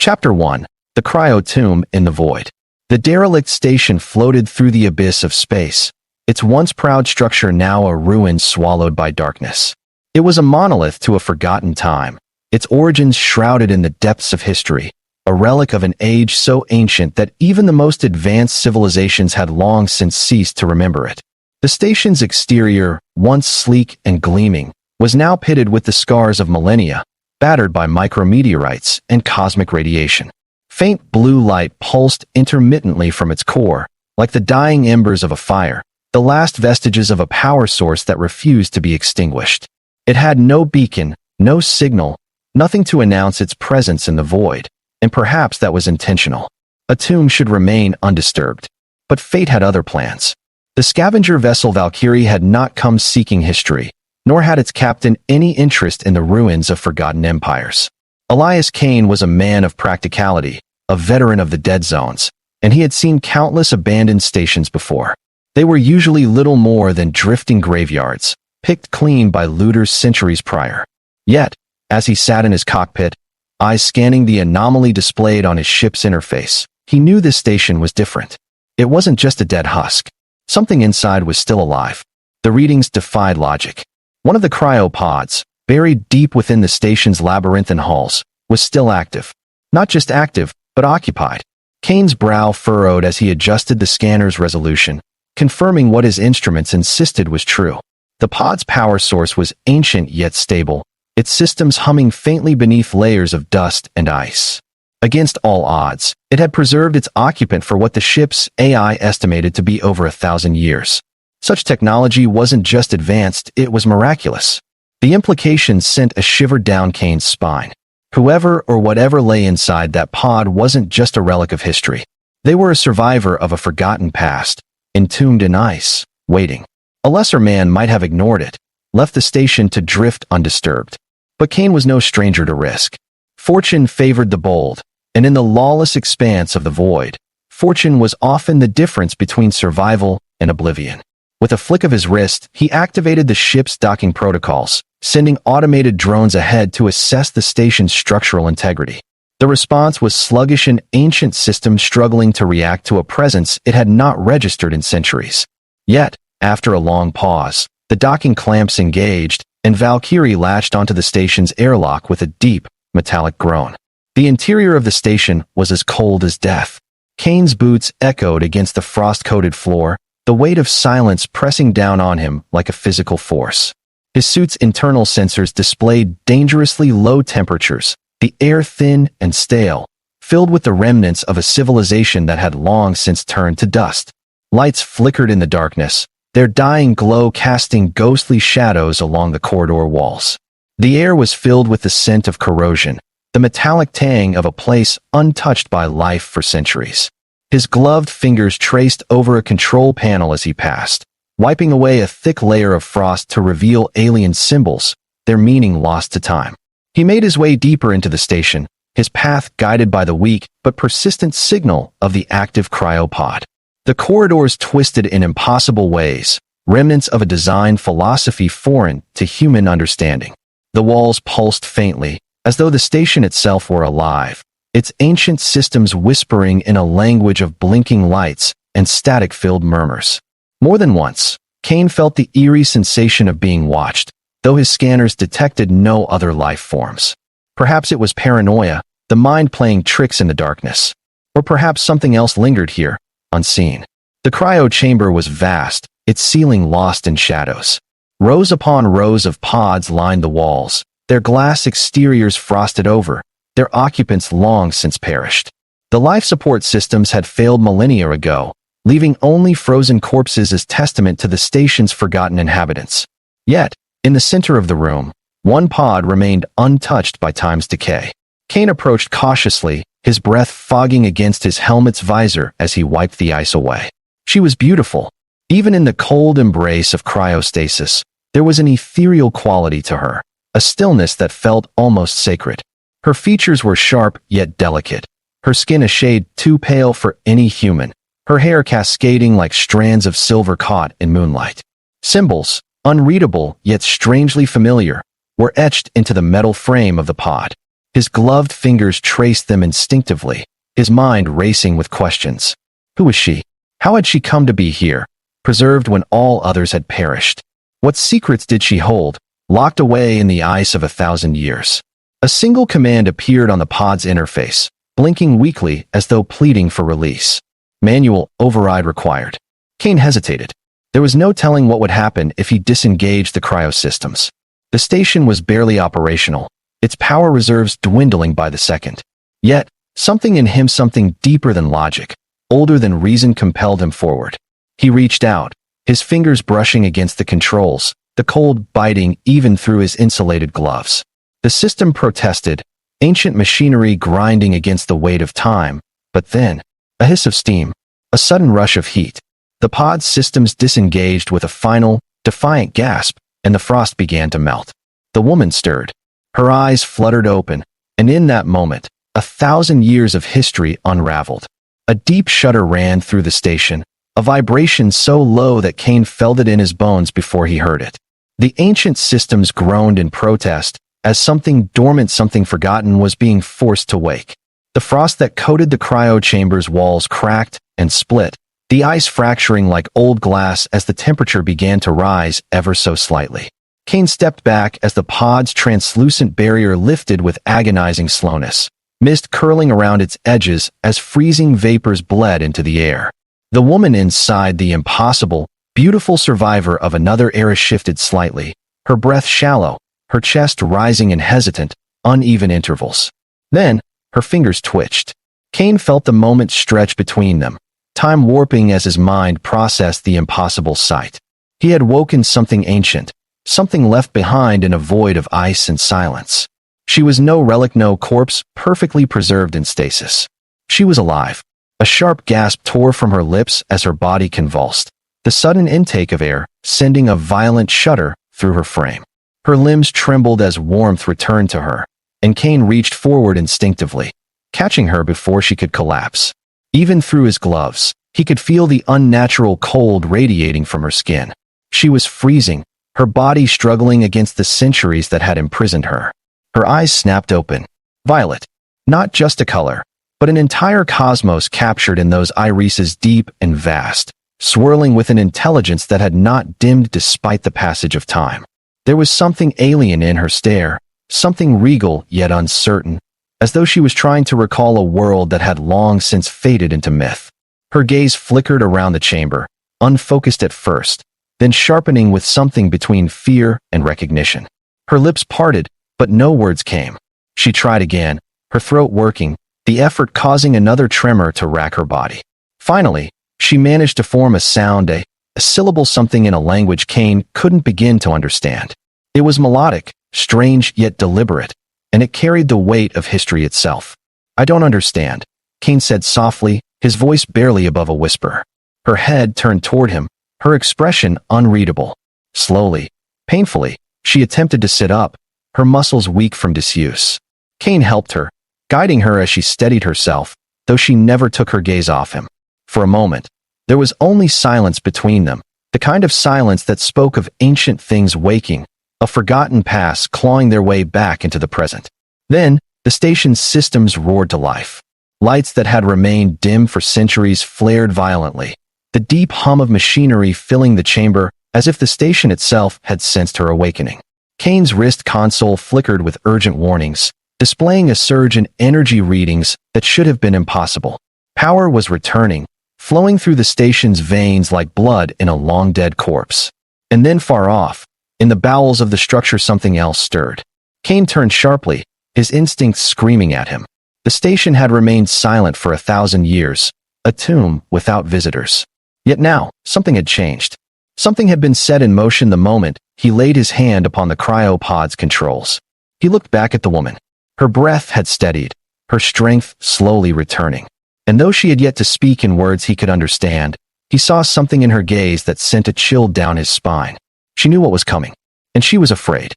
Chapter 1. The Cryo Tomb in the Void. The derelict station floated through the abyss of space, its once proud structure now a ruin swallowed by darkness. It was a monolith to a forgotten time, its origins shrouded in the depths of history, a relic of an age so ancient that even the most advanced civilizations had long since ceased to remember it. The station's exterior, once sleek and gleaming, was now pitted with the scars of millennia, battered by micrometeorites and cosmic radiation. Faint blue light pulsed intermittently from its core, like the dying embers of a fire, the last vestiges of a power source that refused to be extinguished. It had no beacon, no signal, nothing to announce its presence in the void, and perhaps that was intentional. A tomb should remain undisturbed. But fate had other plans. The scavenger vessel Valkyrie had not come seeking history, nor had its captain any interest in the ruins of forgotten empires. Elias Kane was a man of practicality, a veteran of the dead zones, and he had seen countless abandoned stations before. They were usually little more than drifting graveyards, picked clean by looters centuries prior. Yet, as he sat in his cockpit, eyes scanning the anomaly displayed on his ship's interface, he knew this station was different. It wasn't just a dead husk. Something inside was still alive. The readings defied logic. One of the cryopods, buried deep within the station's labyrinthine halls, was still active. Not just active, but occupied. Kane's brow furrowed as he adjusted the scanner's resolution, confirming what his instruments insisted was true. The pod's power source was ancient yet stable, its systems humming faintly beneath layers of dust and ice. Against all odds, it had preserved its occupant for what the ship's AI estimated to be over 1,000 years. Such technology wasn't just advanced, it was miraculous. The implications sent a shiver down Kane's spine. Whoever or whatever lay inside that pod wasn't just a relic of history. They were a survivor of a forgotten past, entombed in ice, waiting. A lesser man might have ignored it, left the station to drift undisturbed. But Kane was no stranger to risk. Fortune favored the bold, and in the lawless expanse of the void, fortune was often the difference between survival and oblivion. With a flick of his wrist, he activated the ship's docking protocols, sending automated drones ahead to assess the station's structural integrity. The response was sluggish, an ancient system struggling to react to a presence it had not registered in centuries. Yet, after a long pause, the docking clamps engaged, and Valkyrie latched onto the station's airlock with a deep, metallic groan. The interior of the station was as cold as death. Kane's boots echoed against the frost-coated floor, the weight of silence pressing down on him like a physical force. His suit's internal sensors displayed dangerously low temperatures, the air thin and stale, filled with the remnants of a civilization that had long since turned to dust. Lights flickered in the darkness, their dying glow casting ghostly shadows along the corridor walls. The air was filled with the scent of corrosion, the metallic tang of a place untouched by life for centuries. His gloved fingers traced over a control panel as he passed, wiping away a thick layer of frost to reveal alien symbols, their meaning lost to time. He made his way deeper into the station, his path guided by the weak but persistent signal of the active cryopod. The corridors twisted in impossible ways, remnants of a design philosophy foreign to human understanding. The walls pulsed faintly, as though the station itself were alive, its ancient systems whispering in a language of blinking lights and static-filled murmurs. More than once, Kane felt the eerie sensation of being watched, though his scanners detected no other life forms. Perhaps it was paranoia, the mind playing tricks in the darkness. Or perhaps something else lingered here, unseen. The cryo chamber was vast, its ceiling lost in shadows. Rows upon rows of pods lined the walls, their glass exteriors frosted over, their occupants long since perished. The life support systems had failed millennia ago, leaving only frozen corpses as testament to the station's forgotten inhabitants. Yet, in the center of the room, one pod remained untouched by time's decay. Kane approached cautiously, his breath fogging against his helmet's visor as he wiped the ice away. She was beautiful. Even in the cold embrace of cryostasis, there was an ethereal quality to her, a stillness that felt almost sacred. Her features were sharp yet delicate, her skin a shade too pale for any human, her hair cascading like strands of silver caught in moonlight. Symbols, unreadable yet strangely familiar, were etched into the metal frame of the pod. His gloved fingers traced them instinctively, his mind racing with questions. Who was she? How had she come to be here, preserved when all others had perished? What secrets did she hold, locked away in the ice of 1,000 years? A single command appeared on the pod's interface, blinking weakly as though pleading for release. Manual override required. Kane hesitated. There was no telling what would happen if he disengaged the cryo systems. The station was barely operational, its power reserves dwindling by the second. Yet, something in him, something deeper than logic, older than reason, compelled him forward. He reached out, his fingers brushing against the controls, the cold biting even through his insulated gloves. The system protested, ancient machinery grinding against the weight of time, but then, a hiss of steam, a sudden rush of heat. The pod's systems disengaged with a final, defiant gasp, and the frost began to melt. The woman stirred. Her eyes fluttered open, and in that moment, 1,000 years of history unraveled. A deep shudder ran through the station, a vibration so low that Kane felt it in his bones before he heard it. The ancient systems groaned in protest, as something dormant, something forgotten, was being forced to wake. The frost that coated the cryo chamber's walls cracked and split, the ice fracturing like old glass as the temperature began to rise ever so slightly. Kane stepped back as the pod's translucent barrier lifted with agonizing slowness, mist curling around its edges as freezing vapors bled into the air. The woman inside, the impossible, beautiful survivor of another era, shifted slightly, her breath shallow, her chest rising in hesitant, uneven intervals. Then, her fingers twitched. Kane felt the moment stretch between them, time warping as his mind processed the impossible sight. He had woken something ancient, something left behind in a void of ice and silence. She was no relic, no corpse, perfectly preserved in stasis. She was alive. A sharp gasp tore from her lips as her body convulsed, the sudden intake of air sending a violent shudder through her frame. Her limbs trembled as warmth returned to her, and Kane reached forward instinctively, catching her before she could collapse. Even through his gloves, he could feel the unnatural cold radiating from her skin. She was freezing, her body struggling against the centuries that had imprisoned her. Her eyes snapped open. Violet. Not just a color, but an entire cosmos captured in those irises, deep and vast, swirling with an intelligence that had not dimmed despite the passage of time. There was something alien in her stare, something regal yet uncertain, as though she was trying to recall a world that had long since faded into myth. Her gaze flickered around the chamber, unfocused at first, then sharpening with something between fear and recognition. Her lips parted, but no words came. She tried again, her throat working, the effort causing another tremor to rack her body. Finally, she managed to form a sound, a syllable, something in a language Kane couldn't begin to understand. It was melodic, strange yet deliberate, and it carried the weight of history itself. I don't understand, Kane said softly, his voice barely above a whisper. Her head turned toward him, her expression unreadable. Slowly, painfully, she attempted to sit up, her muscles weak from disuse. Kane helped her, guiding her as she steadied herself, though she never took her gaze off him. For a moment, there was only silence between them, the kind of silence that spoke of ancient things waking, a forgotten past clawing their way back into the present. Then, the station's systems roared to life. Lights that had remained dim for centuries flared violently, the deep hum of machinery filling the chamber as if the station itself had sensed her awakening. Kane's wrist console flickered with urgent warnings, displaying a surge in energy readings that should have been impossible. Power was returning, flowing through the station's veins like blood in a long-dead corpse. And then far off, in the bowels of the structure, something else stirred. Kane turned sharply, his instincts screaming at him. The station had remained silent for 1,000 years, a tomb without visitors. Yet now, something had changed. Something had been set in motion the moment he laid his hand upon the cryopod's controls. He looked back at the woman. Her breath had steadied, her strength slowly returning. And though she had yet to speak in words he could understand, he saw something in her gaze that sent a chill down his spine. She knew what was coming, and she was afraid.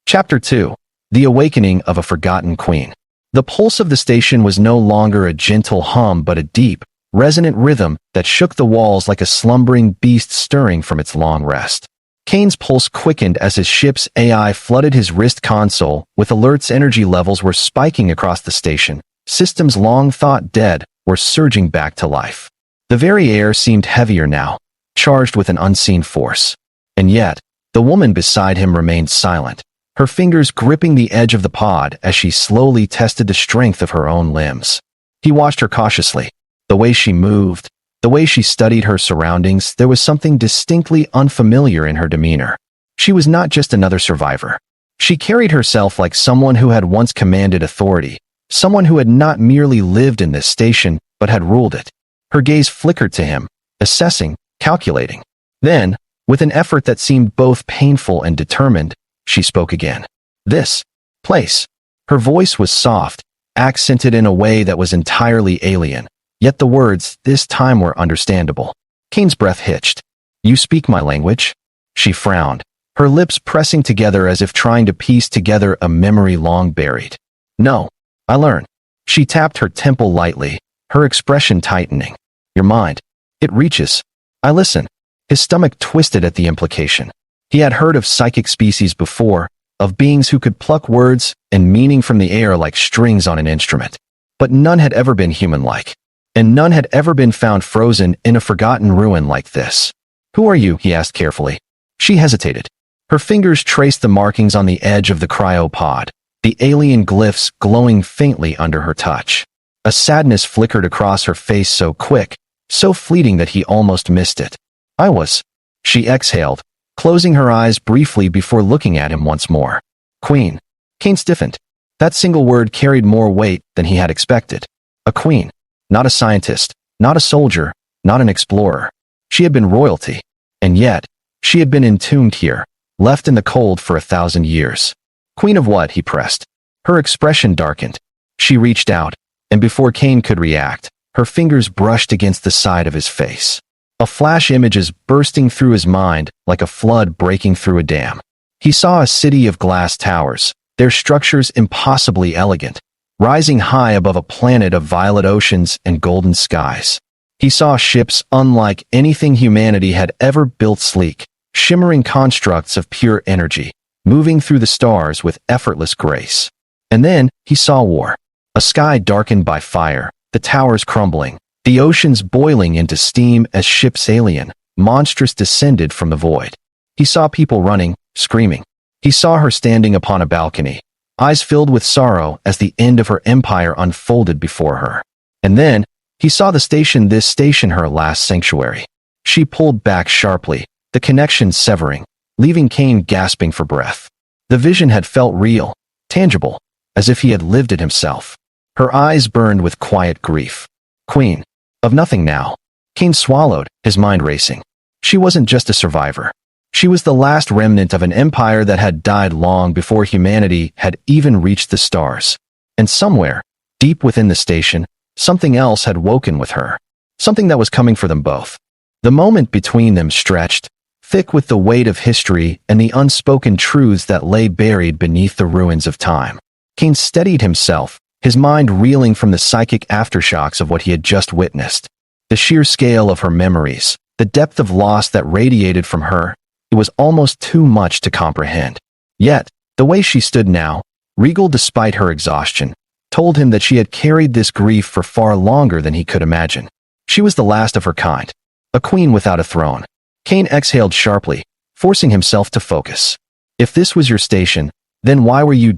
Chapter 2. The Awakening of a Forgotten Queen. The pulse of the station was no longer a gentle hum but a deep, resonant rhythm that shook the walls like a slumbering beast stirring from its long rest. Kane's pulse quickened as his ship's AI flooded his wrist console with alerts. Energy levels were spiking across the station. Systems long thought dead were surging back to life. The very air seemed heavier now, charged with an unseen force. And yet, the woman beside him remained silent, her fingers gripping the edge of the pod as she slowly tested the strength of her own limbs. He watched her cautiously. The way she moved, the way she studied her surroundings, there was something distinctly unfamiliar in her demeanor. She was not just another survivor. She carried herself like someone who had once commanded authority, someone who had not merely lived in this station, but had ruled it. Her gaze flickered to him, assessing, calculating. Then, with an effort that seemed both painful and determined, she spoke again. This place. Her voice was soft, accented in a way that was entirely alien, yet the words this time were understandable. Kane's breath hitched. You speak my language? She frowned, her lips pressing together as if trying to piece together a memory long buried. No, I learn. She tapped her temple lightly, her expression tightening. Your mind. It reaches. I listen. His stomach twisted at the implication. He had heard of psychic species before, of beings who could pluck words and meaning from the air like strings on an instrument. But none had ever been human-like. And none had ever been found frozen in a forgotten ruin like this. Who are you? He asked carefully. She hesitated. Her fingers traced the markings on the edge of the cryopod, the alien glyphs glowing faintly under her touch. A sadness flickered across her face so quick, so fleeting that he almost missed it. I was. She exhaled, closing her eyes briefly before looking at him once more. Queen. Kane stiffened. That single word carried more weight than he had expected. A queen. Not a scientist, not a soldier, not an explorer. She had been royalty. And yet, she had been entombed here, left in the cold for 1,000 years. Queen of what? He pressed. Her expression darkened. She reached out, and before Kane could react, her fingers brushed against the side of his face. A flash images bursting through his mind like a flood breaking through a dam. He saw a city of glass towers, their structures impossibly elegant, rising high above a planet of violet oceans and golden skies. He saw ships unlike anything humanity had ever built, sleek, shimmering constructs of pure energy, moving through the stars with effortless grace. And then he saw war. A sky darkened by fire, the towers crumbling, the oceans boiling into steam as ships alien, monstrous descended from the void. He saw people running, screaming. He saw her standing upon a balcony, eyes filled with sorrow as the end of her empire unfolded before her. And then, he saw the station, this station, her last sanctuary. She pulled back sharply, the connection severing, leaving Kane gasping for breath. The vision had felt real, tangible, as if he had lived it himself. Her eyes burned with quiet grief. Queen. Of nothing now. Kane swallowed, his mind racing. She wasn't just a survivor. She was the last remnant of an empire that had died long before humanity had even reached the stars. And somewhere, deep within the station, something else had woken with her. Something that was coming for them both. The moment between them stretched, thick with the weight of history and the unspoken truths that lay buried beneath the ruins of time. Kane steadied himself, his mind reeling from the psychic aftershocks of what he had just witnessed. The sheer scale of her memories, the depth of loss that radiated from her, it was almost too much to comprehend. Yet, the way she stood now, regal despite her exhaustion, told him that she had carried this grief for far longer than he could imagine. She was the last of her kind, a queen without a throne. Kane exhaled sharply, forcing himself to focus. If this was your station, then why were you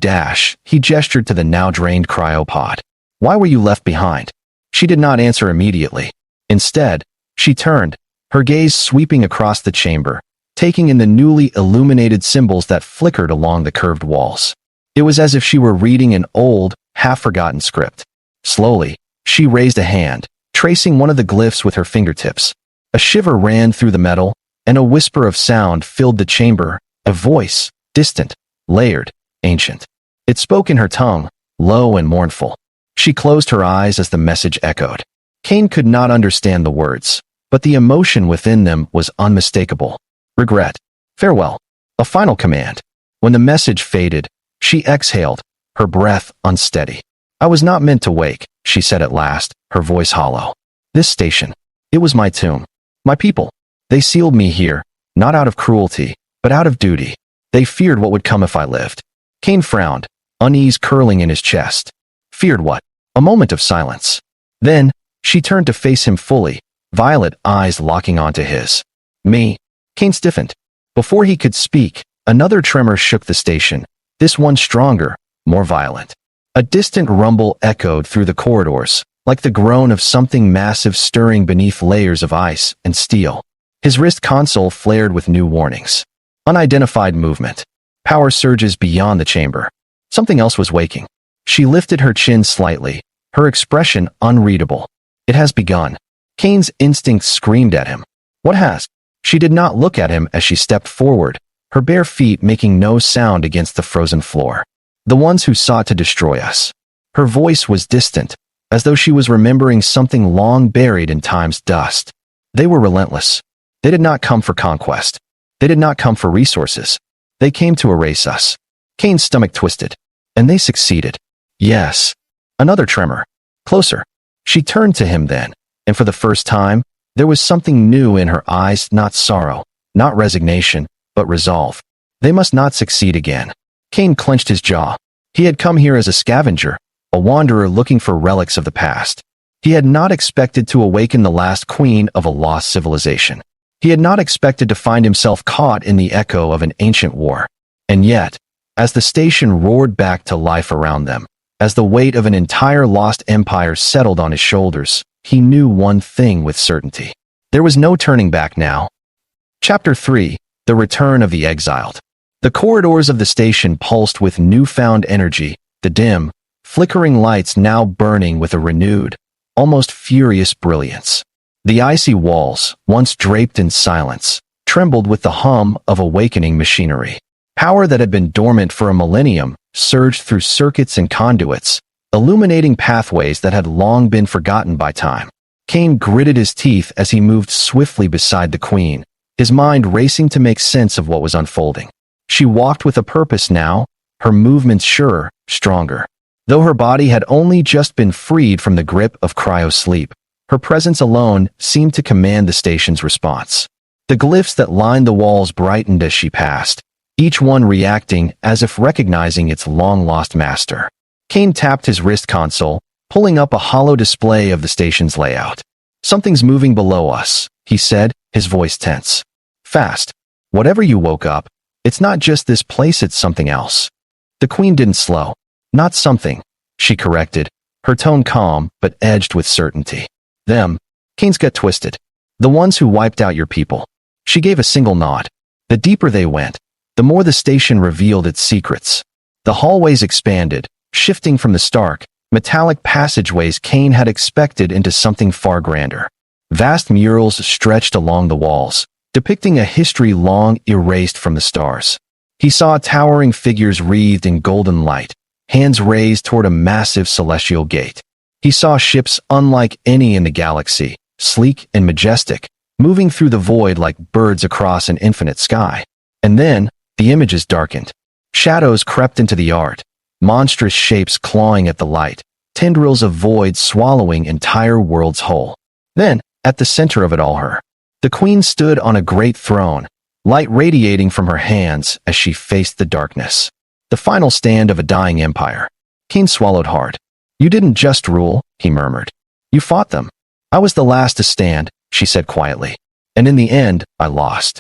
he gestured to the now-drained cryopod. Why were you left behind? She did not answer immediately. Instead, she turned, her gaze sweeping across the chamber, taking in the newly illuminated symbols that flickered along the curved walls. It was as if she were reading an old, half-forgotten script. Slowly, she raised a hand, tracing one of the glyphs with her fingertips. A shiver ran through the metal, and a whisper of sound filled the chamber, a voice, distant, layered, ancient. It spoke in her tongue, low and mournful. She closed her eyes as the message echoed. Kane could not understand the words, but the emotion within them was unmistakable. Regret. Farewell. A final command. When the message faded, she exhaled, her breath unsteady. I was not meant to wake, she said at last, her voice hollow. This station. It was my tomb. My people. They sealed me here, not out of cruelty, but out of duty. They feared what would come if I lived. Kane frowned, unease curling in his chest. Feared what? A moment of silence. Then, she turned to face him fully, violet eyes locking onto his. Me? Kane stiffened. Before he could speak, another tremor shook the station, this one stronger, more violent. A distant rumble echoed through the corridors, like the groan of something massive stirring beneath layers of ice and steel. His wrist console flared with new warnings. Unidentified movement. Power surges beyond the chamber. Something else was waking. She lifted her chin slightly, her expression unreadable. It has begun. Kane's instincts screamed at him. What has? She did not look at him as she stepped forward, her bare feet making no sound against the frozen floor. The ones who sought to destroy us. Her voice was distant, as though she was remembering something long buried in time's dust. They were relentless. They did not come for conquest. They did not come for resources. They came to erase us. Kane's stomach twisted. And they succeeded. Yes. Another tremor. Closer. She turned to him then, and for the first time, there was something new in her eyes, not sorrow, not resignation, but resolve. They must not succeed again. Kane clenched his jaw. He had come here as a scavenger, a wanderer looking for relics of the past. He had not expected to awaken the last queen of a lost civilization. He had not expected to find himself caught in the echo of an ancient war. And yet, as the station roared back to life around them, as the weight of an entire lost empire settled on his shoulders, he knew one thing with certainty. There was no turning back now. Chapter 3: The Return of the Exiled. The corridors of the station pulsed with newfound energy, the dim, flickering lights now burning with a renewed, almost furious brilliance. The icy walls, once draped in silence, trembled with the hum of awakening machinery. Power that had been dormant for a millennium surged through circuits and conduits, illuminating pathways that had long been forgotten by time. Kane gritted his teeth as he moved swiftly beside the queen, his mind racing to make sense of what was unfolding. She walked with a purpose now, her movements surer, stronger. Though her body had only just been freed from the grip of cryo sleep, her presence alone seemed to command the station's response. The glyphs that lined the walls brightened as she passed, each one reacting as if recognizing its long-lost master. Kane tapped his wrist console, pulling up a hollow display of the station's layout. "Something's moving below us," he said, his voice tense. "Fast. Whatever you woke up, it's not just this place, it's something else." The queen didn't slow. "Not something," she corrected, her tone calm but edged with certainty. "Them." Kane's gut twisted. "The ones who wiped out your people." She gave a single nod. The deeper they went, the more the station revealed its secrets. The hallways expanded, shifting from the stark, metallic passageways Kane had expected into something far grander. Vast murals stretched along the walls, depicting a history long erased from the stars. He saw towering figures wreathed in golden light, hands raised toward a massive celestial gate. He saw ships unlike any in the galaxy, sleek and majestic, moving through the void like birds across an infinite sky. And then, the images darkened. Shadows crept into the art, monstrous shapes clawing at the light, tendrils of void swallowing entire worlds whole. Then, at the center of it all, the queen stood on a great throne, light radiating from her hands as she faced the darkness. The final stand of a dying empire. Kane swallowed hard. "You didn't just rule," he murmured. "You fought them." "I was the last to stand," she said quietly. "And in the end, I lost."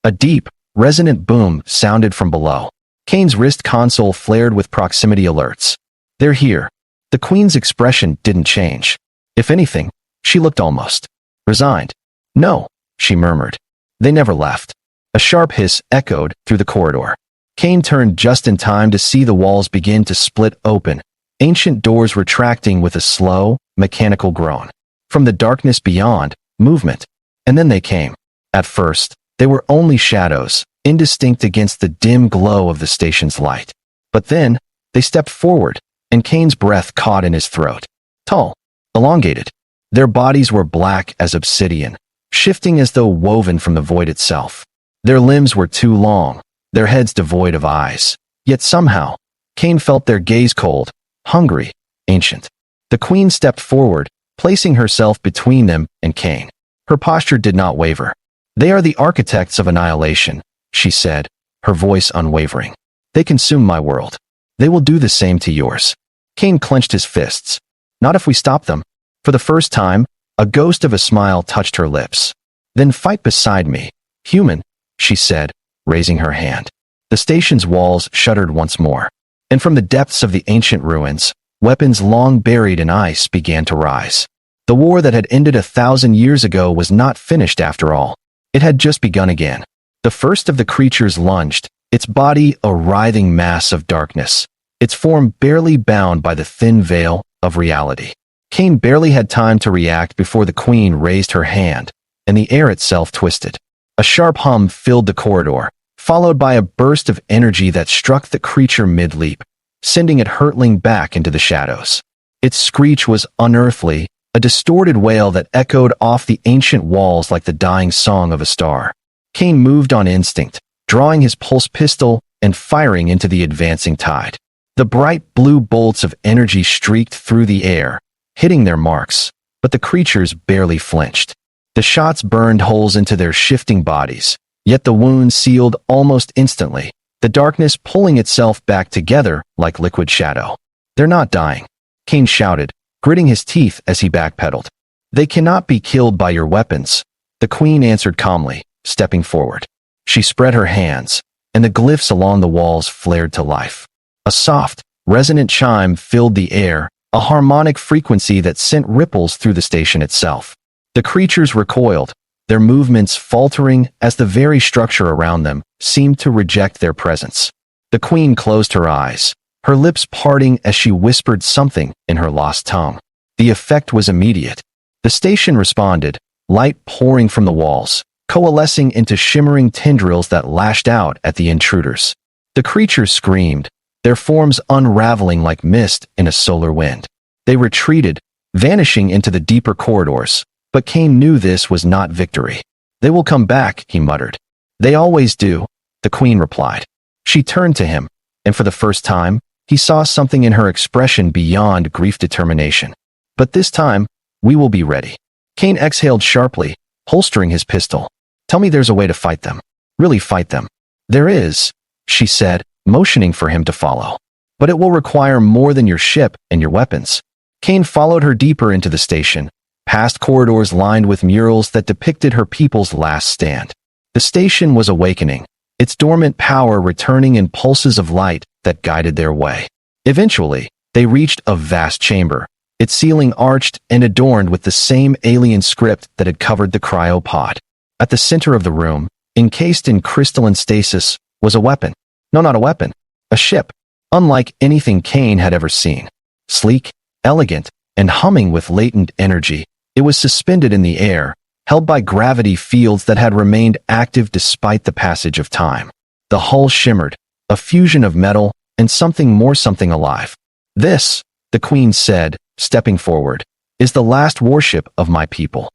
A deep, resonant boom sounded from below. Kane's wrist console flared with proximity alerts. "They're here." The queen's expression didn't change. If anything, she looked almost resigned. "No," she murmured. "They never left." A sharp hiss echoed through the corridor. Kane turned just in time to see the walls begin to split open, ancient doors retracting with a slow, mechanical groan. From the darkness beyond, movement. And then they came. At first, they were only shadows, indistinct against the dim glow of the station's light. But then, they stepped forward, and Kane's breath caught in his throat. Tall, elongated. Their bodies were black as obsidian, shifting as though woven from the void itself. Their limbs were too long, their heads devoid of eyes. Yet somehow, Kane felt their gaze cold, hungry, ancient. The queen stepped forward, placing herself between them and Kane. Her posture did not waver. "They are the architects of annihilation," she said, her voice unwavering. They consume my world. They will do the same to yours. Kane clenched his fists. Not if we stop them. For the first time, a ghost of a smile touched her lips. Then fight beside me, human, she said, raising her hand. The station's walls shuddered once more. And from the depths of the ancient ruins, weapons long buried in ice began to rise. The war that had ended 1,000 years ago was not finished after all. It had just begun again. The first of the creatures lunged, its body a writhing mass of darkness, its form barely bound by the thin veil of reality. Kane barely had time to react before the queen raised her hand, and the air itself twisted. A sharp hum filled the corridor, followed by a burst of energy that struck the creature mid-leap, sending it hurtling back into the shadows. Its screech was unearthly, a distorted wail that echoed off the ancient walls like the dying song of a star. Kane moved on instinct, drawing his pulse pistol and firing into the advancing tide. The bright blue bolts of energy streaked through the air, hitting their marks, but the creatures barely flinched. The shots burned holes into their shifting bodies, yet the wounds sealed almost instantly, the darkness pulling itself back together like liquid shadow. They're not dying, Kane shouted, gritting his teeth as he backpedaled. They cannot be killed by your weapons, the queen answered calmly, stepping forward. She spread her hands, and the glyphs along the walls flared to life. A soft, resonant chime filled the air, a harmonic frequency that sent ripples through the station itself. The creatures recoiled, their movements faltering as the very structure around them seemed to reject their presence. The queen closed her eyes, her lips parting as she whispered something in her lost tongue. The effect was immediate. The station responded, light pouring from the walls, coalescing into shimmering tendrils that lashed out at the intruders. The creatures screamed, their forms unraveling like mist in a solar wind. They retreated, vanishing into the deeper corridors, but Kane knew this was not victory. They will come back, he muttered. They always do, the queen replied. She turned to him, and for the first time, he saw something in her expression beyond grief determination. But this time, we will be ready. Kane exhaled sharply, holstering his pistol. Tell me there's a way to fight them. Really fight them. There is, she said, motioning for him to follow. But it will require more than your ship and your weapons. Kane followed her deeper into the station, past corridors lined with murals that depicted her people's last stand. The station was awakening, its dormant power returning in pulses of light that guided their way. Eventually, they reached a vast chamber, its ceiling arched and adorned with the same alien script that had covered the cryopod. At the center of the room, encased in crystalline stasis, was a weapon. No, not a weapon. A ship, unlike anything Kane had ever seen. Sleek, elegant, and humming with latent energy, it was suspended in the air, held by gravity fields that had remained active despite the passage of time. The hull shimmered, a fusion of metal and something more, something alive. This, the queen said, stepping forward, is the last warship of my people.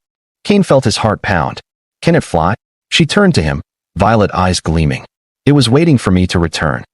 Kane felt his heart pound. Can it fly? She turned to him, violet eyes gleaming. It was waiting for me to return.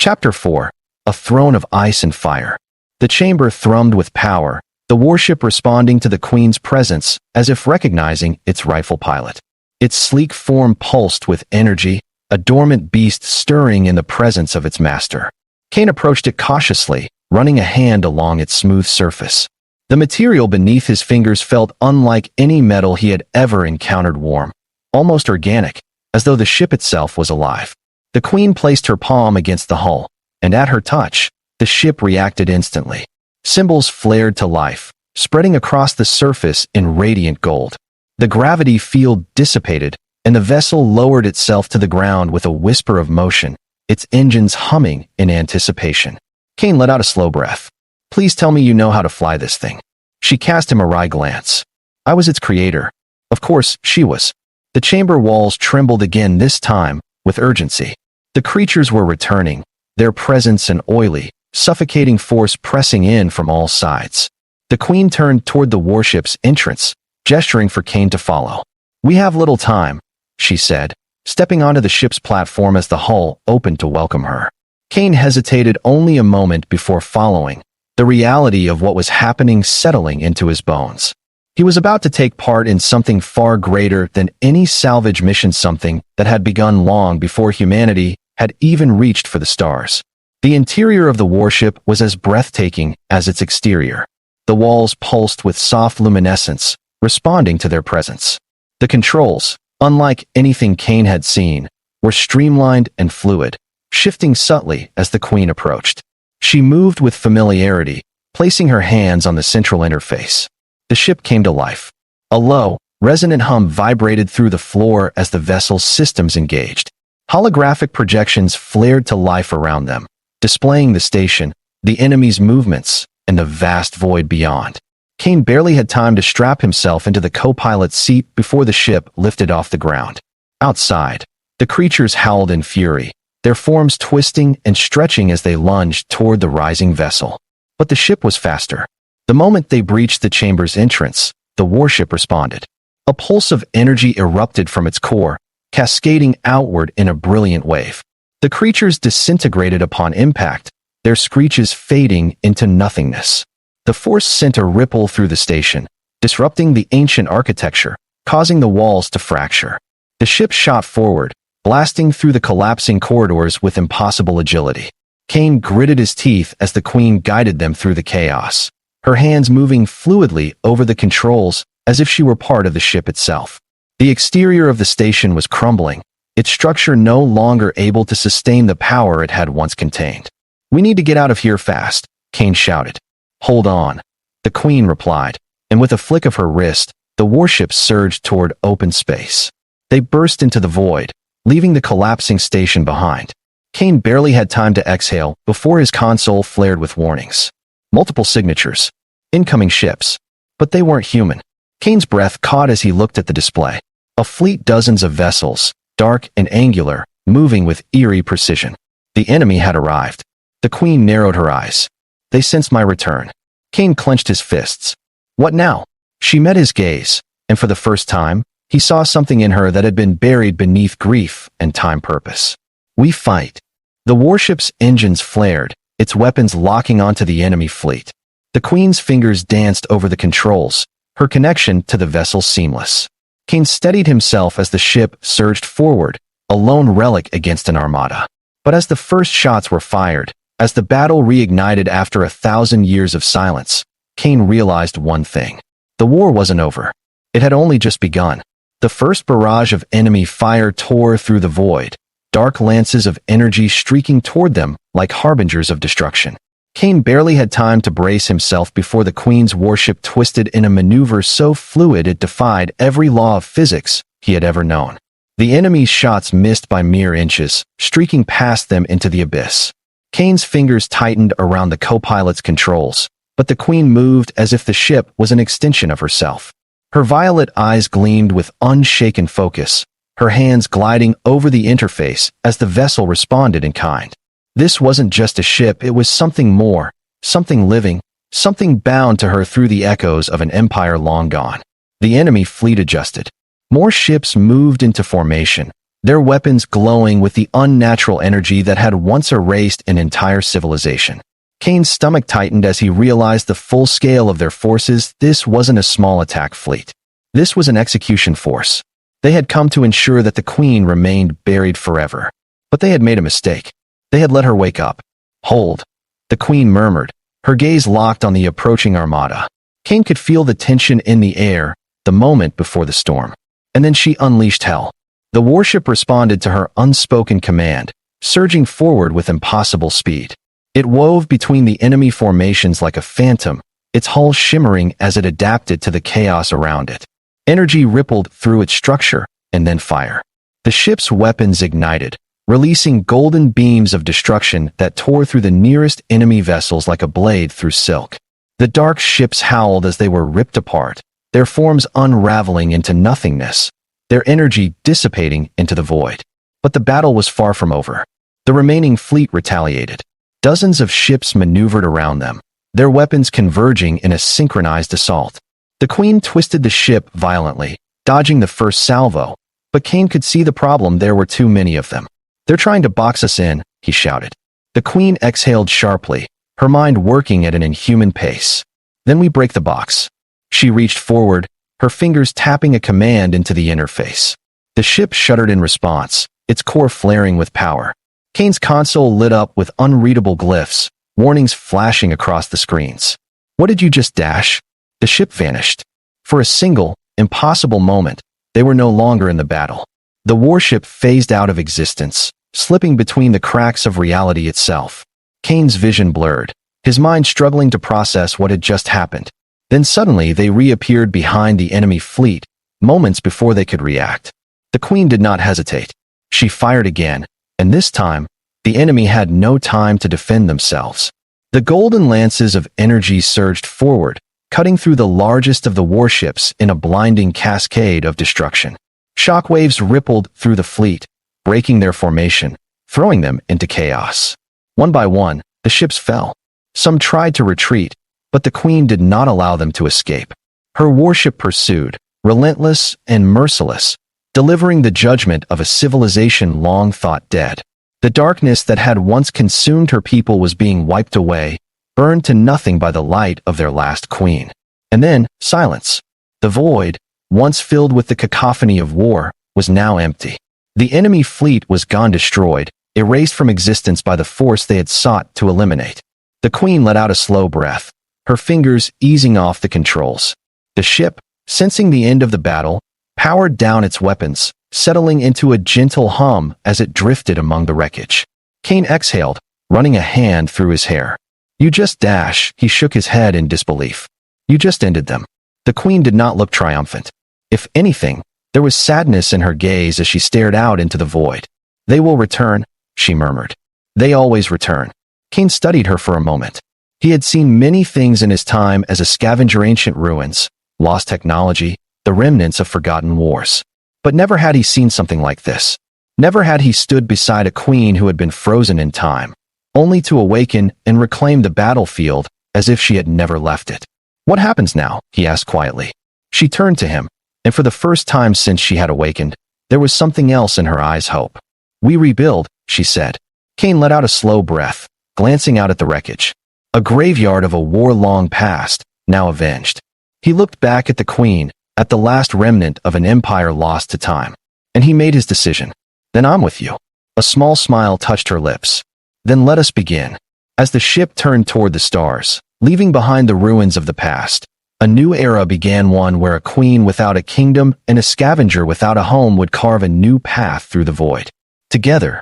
Chapter 4. A Throne of Ice and Fire. The chamber thrummed with power, the warship responding to the queen's presence as if recognizing its rightful pilot. Its sleek form pulsed with energy, a dormant beast stirring in the presence of its master. Kane approached it cautiously, running a hand along its smooth surface. The material beneath his fingers felt unlike any metal he had ever encountered, warm, almost organic, as though the ship itself was alive. The queen placed her palm against the hull, and at her touch, the ship reacted instantly. Symbols flared to life, spreading across the surface in radiant gold. The gravity field dissipated, and the vessel lowered itself to the ground with a whisper of motion, its engines humming in anticipation. Kane let out a slow breath. Please tell me you know how to fly this thing. She cast him a wry glance. I was its creator. Of course, she was. The chamber walls trembled again, this time with urgency. The creatures were returning, their presence an oily, suffocating force pressing in from all sides. The queen turned toward the warship's entrance, gesturing for Kane to follow. We have little time, she said, stepping onto the ship's platform as the hull opened to welcome her. Kane hesitated only a moment before following, the reality of what was happening settling into his bones. He was about to take part in something far greater than any salvage mission, something that had begun long before humanity had even reached for the stars. The interior of the warship was as breathtaking as its exterior. The walls pulsed with soft luminescence, responding to their presence. The controls, unlike anything Kane had seen, were streamlined and fluid, shifting subtly as the Queen approached. She moved with familiarity, placing her hands on the central interface. The ship came to life. A low, resonant hum vibrated through the floor as the vessel's systems engaged. Holographic projections flared to life around them, displaying the station, the enemy's movements, and the vast void beyond. Kane barely had time to strap himself into the co-pilot's seat before the ship lifted off the ground. Outside, the creatures howled in fury, their forms twisting and stretching as they lunged toward the rising vessel. But the ship was faster. The moment they breached the chamber's entrance, the warship responded. A pulse of energy erupted from its core, cascading outward in a brilliant wave. The creatures disintegrated upon impact, their screeches fading into nothingness. The force sent a ripple through the station, disrupting the ancient architecture, causing the walls to fracture. The ship shot forward, blasting through the collapsing corridors with impossible agility. Kane gritted his teeth as the Queen guided them through the chaos, her hands moving fluidly over the controls as if she were part of the ship itself. The exterior of the station was crumbling, its structure no longer able to sustain the power it had once contained. "We need to get out of here fast," Kane shouted. "Hold on," the Queen replied, and with a flick of her wrist, the warship surged toward open space. They burst into the void, leaving the collapsing station behind. Kane barely had time to exhale before his console flared with warnings. Multiple signatures. Incoming ships. But they weren't human. Kane's breath caught as he looked at the display. A fleet, dozens of vessels, dark and angular, moving with eerie precision. The enemy had arrived. The Queen narrowed her eyes. "They sensed my return." Kane clenched his fists. "What now?" She met his gaze, and for the first time, he saw something in her that had been buried beneath grief and time purpose. "We fight." The warship's engines flared, its weapons locking onto the enemy fleet. The Queen's fingers danced over the controls, her connection to the vessel seamless. Kane steadied himself as the ship surged forward, a lone relic against an armada. But as the first shots were fired, as the battle reignited after 1,000 years of silence, Kane realized one thing. The war wasn't over. It had only just begun. The first barrage of enemy fire tore through the void, dark lances of energy streaking toward them like harbingers of destruction. Kane barely had time to brace himself before the Queen's warship twisted in a maneuver so fluid it defied every law of physics he had ever known. The enemy's shots missed by mere inches, streaking past them into the abyss. Kane's fingers tightened around the co-pilot's controls, but the Queen moved as if the ship was an extension of herself. Her violet eyes gleamed with unshaken focus, her hands gliding over the interface as the vessel responded in kind. This wasn't just a ship, it was something more, something living, something bound to her through the echoes of an empire long gone. The enemy fleet adjusted. More ships moved into formation, their weapons glowing with the unnatural energy that had once erased an entire civilization. Kane's stomach tightened as he realized the full scale of their forces. This wasn't a small attack fleet. This was an execution force. They had come to ensure that the Queen remained buried forever. But they had made a mistake. They had let her wake up. "Hold," the Queen murmured, her gaze locked on the approaching armada. Kane could feel the tension in the air, the moment before the storm. And then she unleashed hell. The warship responded to her unspoken command, surging forward with impossible speed. It wove between the enemy formations like a phantom, its hull shimmering as it adapted to the chaos around it. Energy rippled through its structure, and then fire. The ship's weapons ignited, releasing golden beams of destruction that tore through the nearest enemy vessels like a blade through silk. The dark ships howled as they were ripped apart, their forms unraveling into nothingness, their energy dissipating into the void. But the battle was far from over. The remaining fleet retaliated. Dozens of ships maneuvered around them, their weapons converging in a synchronized assault. The Queen twisted the ship violently, dodging the first salvo, but Kane could see the problem: there were too many of them. "They're trying to box us in," he shouted. The Queen exhaled sharply, her mind working at an inhuman pace. "Then we break the box." She reached forward, her fingers tapping a command into the interface. The ship shuddered in response, its core flaring with power. Kane's console lit up with unreadable glyphs, warnings flashing across the screens. What did you just dash? The ship vanished. For a single, impossible moment, they were no longer in the battle. The warship phased out of existence, slipping between the cracks of reality itself. Kane's vision blurred, his mind struggling to process what had just happened. Then suddenly they reappeared behind the enemy fleet, moments before they could react. The Queen did not hesitate. She fired again, and this time, the enemy had no time to defend themselves. The golden lances of energy surged forward, cutting through the largest of the warships in a blinding cascade of destruction. Shockwaves rippled through the fleet, breaking their formation, throwing them into chaos. One by one, the ships fell. Some tried to retreat, but the Queen did not allow them to escape. Her warship pursued, relentless and merciless, delivering the judgment of a civilization long thought dead. The darkness that had once consumed her people was being wiped away, burned to nothing by the light of their last queen. And then, silence. The void, once filled with the cacophony of war, was now empty. The enemy fleet was gone, destroyed, erased from existence by the force they had sought to eliminate. The Queen let out a slow breath, her fingers easing off the controls. The ship, sensing the end of the battle, powered down its weapons, settling into a gentle hum as it drifted among the wreckage. Kane exhaled, running a hand through his hair. You just dash, he shook his head in disbelief. You just ended them. The Queen did not look triumphant. If anything, there was sadness in her gaze as she stared out into the void. They will return, she murmured. They always return. Kane studied her for a moment. He had seen many things in his time as a scavenger: ancient ruins, lost technology, the remnants of forgotten wars. But never had he seen something like this. Never had he stood beside a queen who had been frozen in time, only to awaken and reclaim the battlefield as if she had never left it. What happens now? He asked quietly. She turned to him, and for the first time since she had awakened, there was something else in her eyes: hope. We rebuild, she said. Kane let out a slow breath, glancing out at the wreckage. A graveyard of a war long past, now avenged. He looked back at the Queen, at the last remnant of an empire lost to time. And he made his decision. Then I'm with you. A small smile touched her lips. Then let us begin. As the ship turned toward the stars, leaving behind the ruins of the past, a new era began, one where a queen without a kingdom and a scavenger without a home would carve a new path through the void. Together,